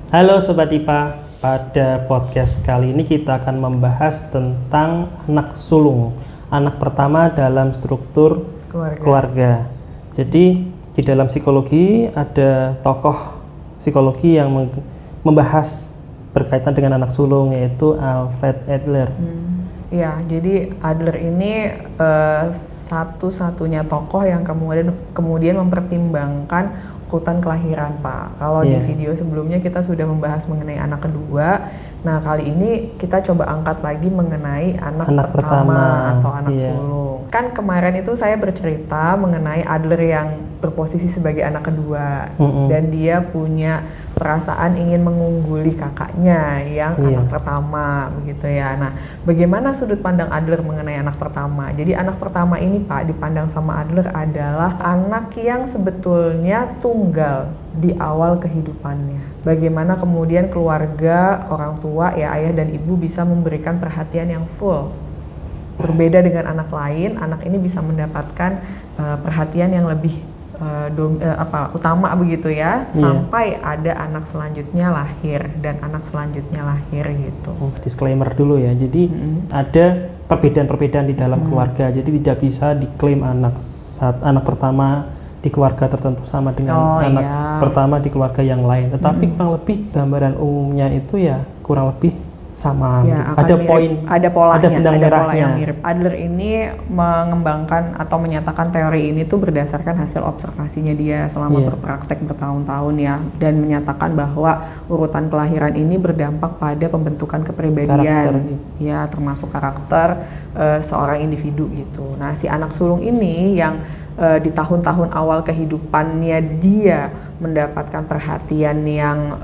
Halo Sobat IPA, pada podcast kali ini kita akan membahas tentang anak sulung, anak pertama dalam struktur keluarga. Jadi di dalam psikologi ada tokoh psikologi yang membahas berkaitan dengan anak sulung, yaitu Alfred Adler. Ya, jadi Adler ini satu-satunya tokoh yang kemudian mempertimbangkan urutan kelahiran, Pak. Kalau di video sebelumnya kita sudah membahas mengenai anak kedua, nah kali ini kita coba angkat lagi mengenai anak pertama atau anak sulung. Kan kemarin itu saya bercerita mengenai Adler yang berposisi sebagai anak kedua, dan dia punya perasaan ingin mengungguli kakaknya yang anak pertama, begitu ya. Nah, bagaimana sudut pandang Adler mengenai anak pertama? Jadi anak pertama ini, Pak, dipandang sama Adler adalah anak yang sebetulnya tunggal di awal kehidupannya. Bagaimana kemudian keluarga, orang tua, ya ayah dan ibu bisa memberikan perhatian yang full. Berbeda dengan anak lain, anak ini bisa mendapatkan perhatian yang lebih utama, begitu ya, sampai ada anak selanjutnya lahir dan anak selanjutnya lahir gitu. Disclaimer dulu ya, jadi ada perbedaan-perbedaan di dalam keluarga, jadi tidak bisa diklaim anak pertama di keluarga tertentu sama dengan anak pertama di keluarga yang lain, tetapi kurang lebih gambaran umumnya itu ya kurang lebih sama, ya, ada mirip, poin, ada polanya, ada benang merahnya. Pola yang mirip. Adler ini mengembangkan atau menyatakan teori ini tuh berdasarkan hasil observasinya dia selama berpraktek bertahun-tahun ya, dan menyatakan bahwa urutan kelahiran ini berdampak pada pembentukan kepribadian, ya termasuk karakter seorang individu gitu. Nah, si anak sulung ini yang di tahun-tahun awal kehidupannya dia mendapatkan perhatian yang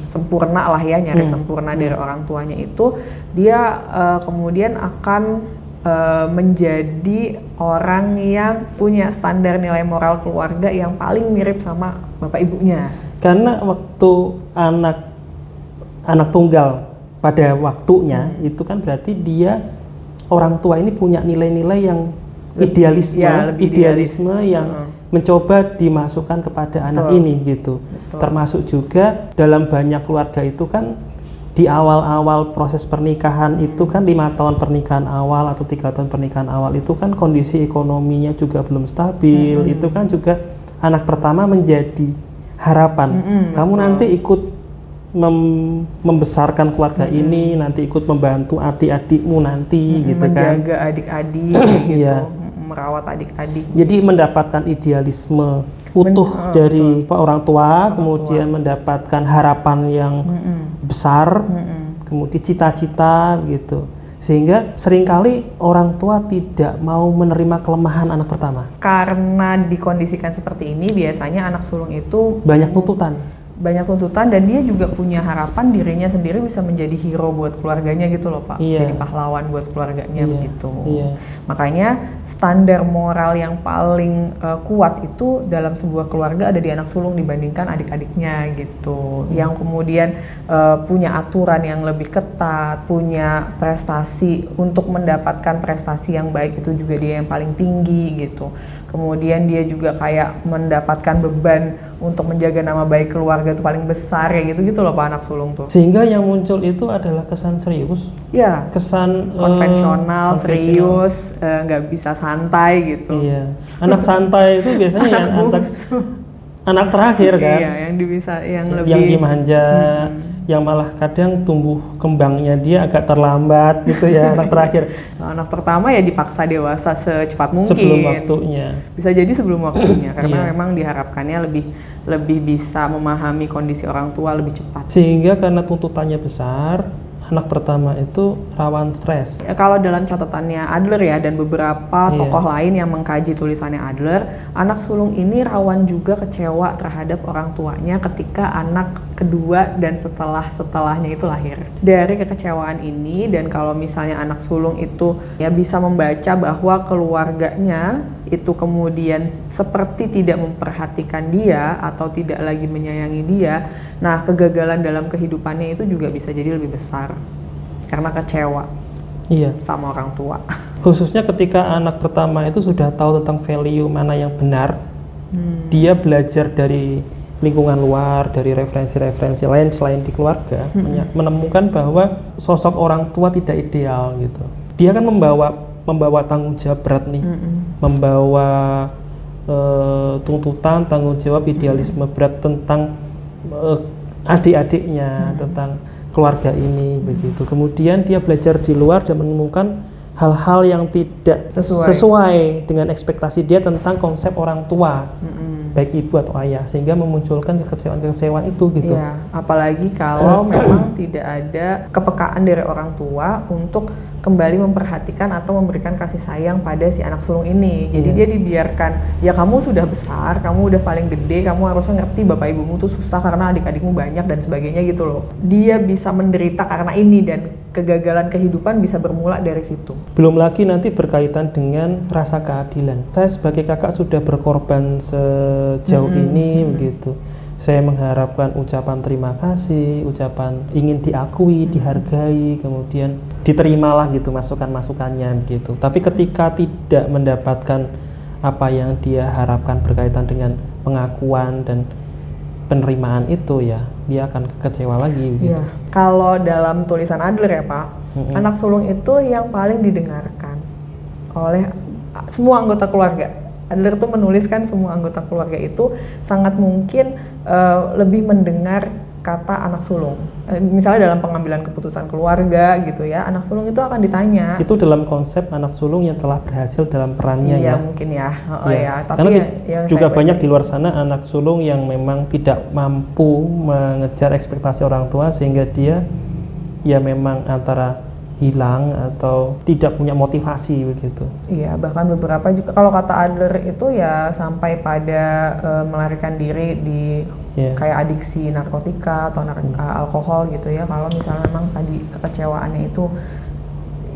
sempurna lah ya, nyaris sempurna dari orang tuanya itu, dia kemudian akan menjadi orang yang punya standar nilai moral keluarga yang paling mirip sama bapak ibunya. Karena waktu anak tunggal pada waktunya itu kan berarti dia, orang tua ini punya nilai-nilai yang idealisme yang mencoba dimasukkan kepada anak ini gitu. Termasuk juga dalam banyak keluarga itu kan di awal-awal proses pernikahan itu kan 5 tahun pernikahan awal atau 3 tahun pernikahan awal itu kan kondisi ekonominya juga belum stabil. Itu kan juga anak pertama menjadi harapan. Kamu nanti ikut membesarkan keluarga ini, nanti ikut membantu adik-adikmu nanti gitu kan, menjaga adik-adik gitu, merawat adik-adik. Jadi mendapatkan idealisme utuh dari orang tua, kemudian mendapatkan harapan yang besar, kemudian cita-cita gitu. Sehingga seringkali orang tua tidak mau menerima kelemahan anak pertama. Karena dikondisikan seperti ini, biasanya anak sulung itu banyak tuntutan, dan dia juga punya harapan dirinya sendiri bisa menjadi hero buat keluarganya gitu loh, Pak. Jadi pahlawan buat keluarganya begitu. Makanya standar moral yang paling kuat itu dalam sebuah keluarga ada di anak sulung dibandingkan adik-adiknya gitu. Yang kemudian punya aturan yang lebih ketat, punya prestasi, untuk mendapatkan prestasi yang baik itu juga dia yang paling tinggi gitu. Kemudian dia juga kayak mendapatkan beban untuk menjaga nama baik keluarga itu paling besar ya gitu loh, Pak, anak sulung tuh. Sehingga yang muncul itu adalah kesan serius, kesan konvensional, serius, nggak bisa santai gitu. Anak santai itu biasanya anak terakhir kan, yang dimanja, yang malah kadang tumbuh kembangnya dia agak terlambat gitu ya, anak terakhir. Anak pertama ya dipaksa dewasa secepat mungkin. Sebelum waktunya. Bisa jadi sebelum waktunya, karena memang diharapkannya lebih bisa memahami kondisi orang tua lebih cepat. Sehingga karena tuntutannya besar, anak pertama itu rawan stres. Kalau dalam catatannya Adler ya, dan beberapa tokoh lain yang mengkaji tulisannya Adler, anak sulung ini rawan juga kecewa terhadap orang tuanya ketika anak kedua dan setelahnya itu lahir. Dari kekecewaan ini, dan kalau misalnya anak sulung itu ya bisa membaca bahwa keluarganya itu kemudian seperti tidak memperhatikan dia atau tidak lagi menyayangi dia, nah kegagalan dalam kehidupannya itu juga bisa jadi lebih besar karena kecewa sama orang tua. Khususnya ketika anak pertama itu sudah tahu tentang value mana yang benar, dia belajar dari lingkungan luar, dari referensi-referensi lain selain di keluarga, menemukan bahwa sosok orang tua tidak ideal gitu. Dia kan membawa tanggung jawab berat nih, membawa tuntutan, tanggung jawab, idealisme berat tentang adik-adiknya, tentang keluarga ini begitu. Kemudian dia belajar di luar dan menemukan hal-hal yang tidak sesuai dengan ekspektasi dia tentang konsep orang tua, baik ibu atau ayah, sehingga memunculkan kekecewaan itu gitu. Iya, apalagi kalau memang tidak ada kepekaan dari orang tua untuk kembali memperhatikan atau memberikan kasih sayang pada si anak sulung ini. Jadi dia dibiarkan, ya kamu sudah besar, kamu udah paling gede, kamu harusnya ngerti bapak ibumu tuh susah karena adik-adikmu banyak dan sebagainya gitu loh. Dia bisa menderita karena ini dan kegagalan kehidupan bisa bermula dari situ. Belum lagi nanti berkaitan dengan rasa keadilan. Saya sebagai kakak sudah berkorban sejauh ini begitu. Saya mengharapkan ucapan terima kasih, ucapan ingin diakui, dihargai, kemudian diterimalah gitu masukan-masukannya gitu. Tapi ketika tidak mendapatkan apa yang dia harapkan berkaitan dengan pengakuan dan penerimaan itu, ya dia akan kecewa lagi gitu. Iya. Kalau dalam tulisan Adler ya Pak, anak sulung itu yang paling didengarkan oleh semua anggota keluarga. Adler tuh menuliskan semua anggota keluarga itu sangat mungkin lebih mendengar kata anak sulung. Misalnya dalam pengambilan keputusan keluarga gitu ya, anak sulung itu akan ditanya. Itu dalam konsep anak sulung yang telah berhasil dalam perannya. Iya, ya. Mungkin ya. Ya. Tapi karena yang juga banyak di luar sana anak sulung yang memang tidak mampu mengejar ekspektasi orang tua sehingga dia ya memang antara hilang atau tidak punya motivasi begitu. Iya, bahkan beberapa juga kalau kata Adler itu ya sampai pada melarikan diri di kayak adiksi narkotika atau alkohol gitu ya. Kalau misalnya memang tadi kekecewaannya itu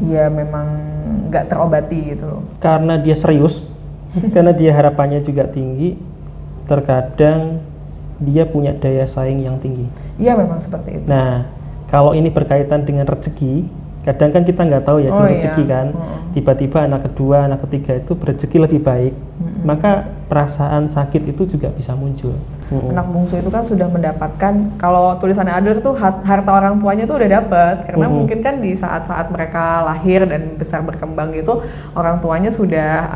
ya memang nggak terobati gitu loh. Karena dia serius, karena dia harapannya juga tinggi, terkadang dia punya daya saing yang tinggi. Iya, memang seperti itu. Nah, kalau ini berkaitan dengan rezeki, kadang kan kita nggak tahu ya rezeki kan, tiba-tiba anak kedua, anak ketiga itu berezeki lebih baik, maka perasaan sakit itu juga bisa muncul. Anak bungsu itu kan sudah mendapatkan, kalau tulisannya Adler tuh harta orang tuanya tuh udah dapat, karena mungkin kan di saat-saat mereka lahir dan besar berkembang gitu, orang tuanya sudah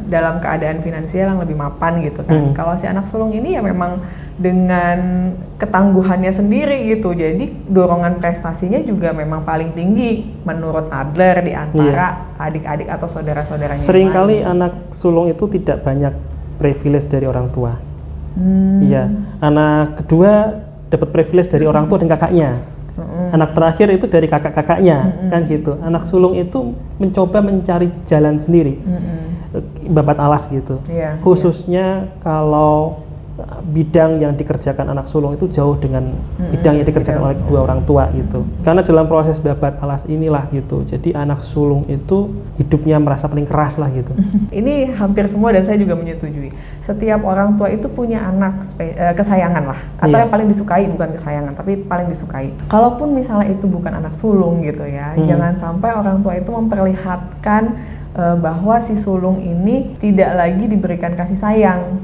dalam keadaan finansial yang lebih mapan gitu kan. Kalau si anak sulung ini ya memang dengan ketangguhannya sendiri gitu, jadi dorongan prestasinya juga memang paling tinggi menurut Adler di antara adik-adik atau saudara-saudaranya. Seringkali anak sulung itu tidak banyak privilege dari orang tua. Iya, anak kedua dapat privilege dari orang tua dan kakaknya. Anak terakhir itu dari kakak-kakaknya, kan gitu. Anak sulung itu mencoba mencari jalan sendiri, babat alas gitu. Khususnya kalau bidang yang dikerjakan anak sulung itu jauh dengan bidang yang dikerjakan oleh kedua orang tua gitu. Karena dalam proses babat alas inilah gitu, jadi anak sulung itu hidupnya merasa paling keras lah gitu. Ini hampir semua dan saya juga menyetujui. Setiap orang tua itu punya anak kesayangan lah, atau yang paling disukai, bukan kesayangan tapi paling disukai. Kalaupun misalnya itu bukan anak sulung gitu ya, jangan sampai orang tua itu memperlihatkan bahwa si sulung ini tidak lagi diberikan kasih sayang,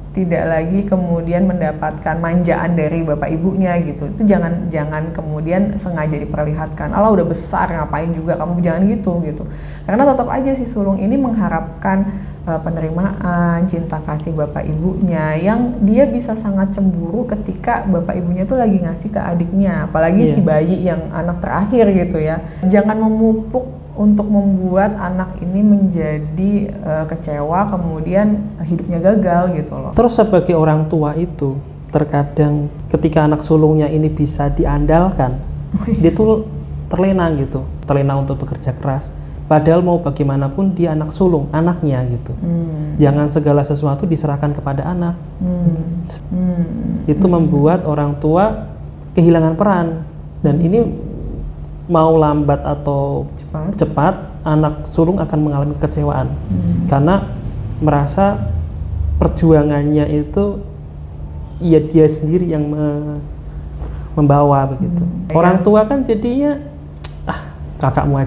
tidak lagi kemudian mendapatkan manjaan dari bapak ibunya gitu. Itu jangan kemudian sengaja diperlihatkan. Allah udah besar ngapain juga kamu, jangan gitu. Karena tetap aja si sulung ini mengharapkan penerimaan, cinta kasih bapak ibunya, yang dia bisa sangat cemburu ketika bapak ibunya tuh lagi ngasih ke adiknya, apalagi si bayi yang anak terakhir gitu ya. Jangan memupuk untuk membuat anak ini menjadi kecewa, kemudian hidupnya gagal gitu loh. Terus sebagai orang tua itu, terkadang ketika anak sulungnya ini bisa diandalkan, dia tuh terlena gitu, terlena untuk bekerja keras. Padahal mau bagaimanapun dia anak sulung, anaknya gitu. Jangan segala sesuatu diserahkan kepada anak. Itu membuat orang tua kehilangan peran, dan ini mau lambat atau cepat anak sulung akan mengalami kekecewaan karena merasa perjuangannya itu ya dia sendiri yang membawa begitu. Orang tua kan jadinya kakakmu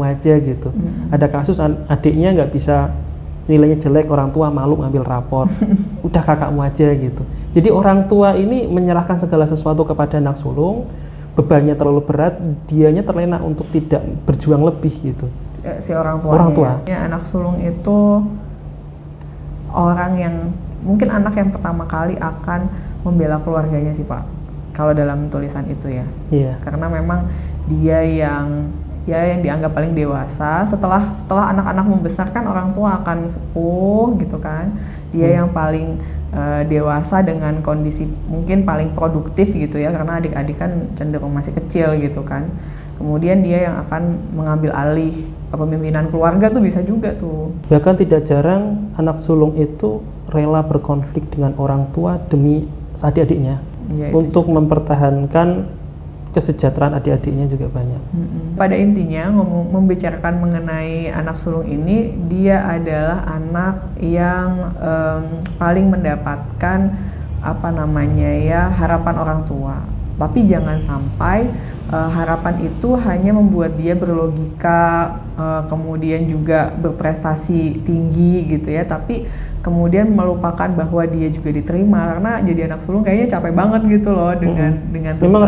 aja gitu. Ada kasus adiknya nggak bisa nilainya jelek, orang tua malu ngambil rapor. Udah kakakmu aja gitu. Jadi orang tua ini menyerahkan segala sesuatu kepada anak sulung, bebannya terlalu berat, dianya terlena untuk tidak berjuang lebih gitu. Si orang tua. Ya, anak sulung itu orang yang mungkin anak yang pertama kali akan membela keluarganya sih Pak. Kalau dalam tulisan itu ya. Iya. Karena memang dia yang dianggap paling dewasa. Setelah anak-anak membesar kan orang tua akan sepuh gitu kan. Dia yang paling dewasa dengan kondisi mungkin paling produktif gitu ya, karena adik-adik kan cenderung masih kecil gitu kan. Kemudian dia yang akan mengambil alih kepemimpinan keluarga tuh bisa juga tuh. Bahkan tidak jarang anak sulung itu rela berkonflik dengan orang tua demi adik-adiknya, untuk mempertahankan kesejahteraan adik-adiknya juga banyak. Pada intinya membicarakan mengenai anak sulung ini, dia adalah anak yang paling mendapatkan harapan orang tua. Tapi jangan sampai harapan itu hanya membuat dia berlogika, kemudian juga berprestasi tinggi gitu ya, tapi kemudian melupakan bahwa dia juga diterima, karena jadi anak sulung kayaknya capek banget gitu loh dengan memang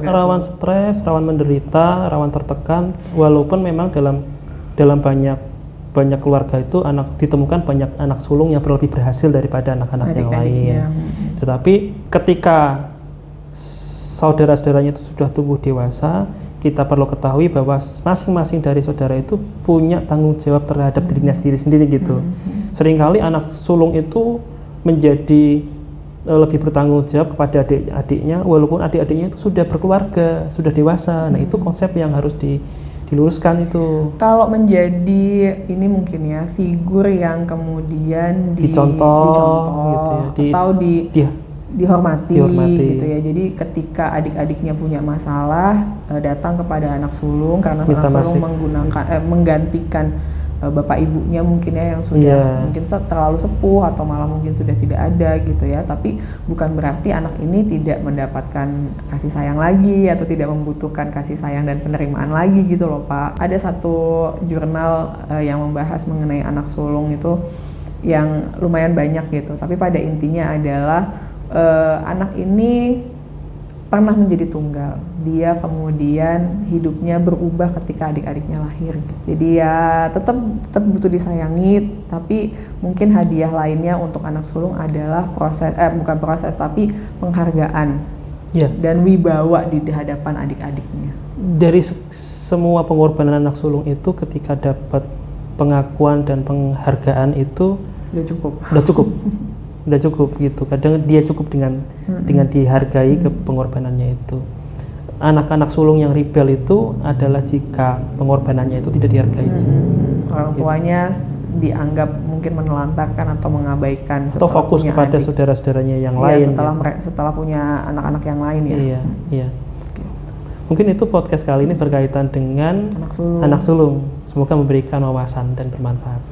rawan stres, rawan menderita, rawan tertekan, walaupun memang dalam banyak keluarga itu ditemukan banyak anak sulung yang lebih berhasil daripada anak-anak yang lain. Tetapi ketika saudara-saudaranya itu sudah tumbuh dewasa, kita perlu ketahui bahwa masing-masing dari saudara itu punya tanggung jawab terhadap dirinya sendiri gitu. Seringkali anak sulung itu menjadi lebih bertanggung jawab kepada adik-adiknya, walaupun adik-adiknya itu sudah berkeluarga, sudah dewasa. Nah, itu konsep yang harus diluruskan itu. Kalau menjadi ini mungkin ya figur yang kemudian dicontoh gitu ya, atau dihormati gitu ya. Jadi ketika adik-adiknya punya masalah, datang kepada anak sulung, karena anak sulung menggantikan bapak ibunya mungkin ya, yang sudah mungkin terlalu sepuh atau malah mungkin sudah tidak ada gitu ya. Tapi bukan berarti anak ini tidak mendapatkan kasih sayang lagi atau tidak membutuhkan kasih sayang dan penerimaan lagi gitu loh Pak. Ada satu jurnal yang membahas mengenai anak sulung itu yang lumayan banyak gitu, tapi pada intinya adalah anak ini pernah menjadi tunggal. Dia kemudian hidupnya berubah ketika adik-adiknya lahir. Jadi ya tetap butuh disayangi, tapi mungkin hadiah lainnya untuk anak sulung adalah bukan proses tapi penghargaan dan wibawa di hadapan adik-adiknya. Dari semua pengorbanan anak sulung itu, ketika dapat pengakuan dan penghargaan itu udah cukup gitu. Kadang dia cukup dengan dihargai ke pengorbanannya itu. Anak-anak sulung yang rebel itu adalah jika pengorbanannya itu tidak dihargai. Orang tuanya dianggap mungkin menelantarkan atau mengabaikan, atau fokus kepada saudara-saudaranya yang lain. Setelah punya anak-anak yang lain ya. Iya. Mungkin itu podcast kali ini berkaitan dengan anak sulung. Semoga memberikan wawasan dan bermanfaat.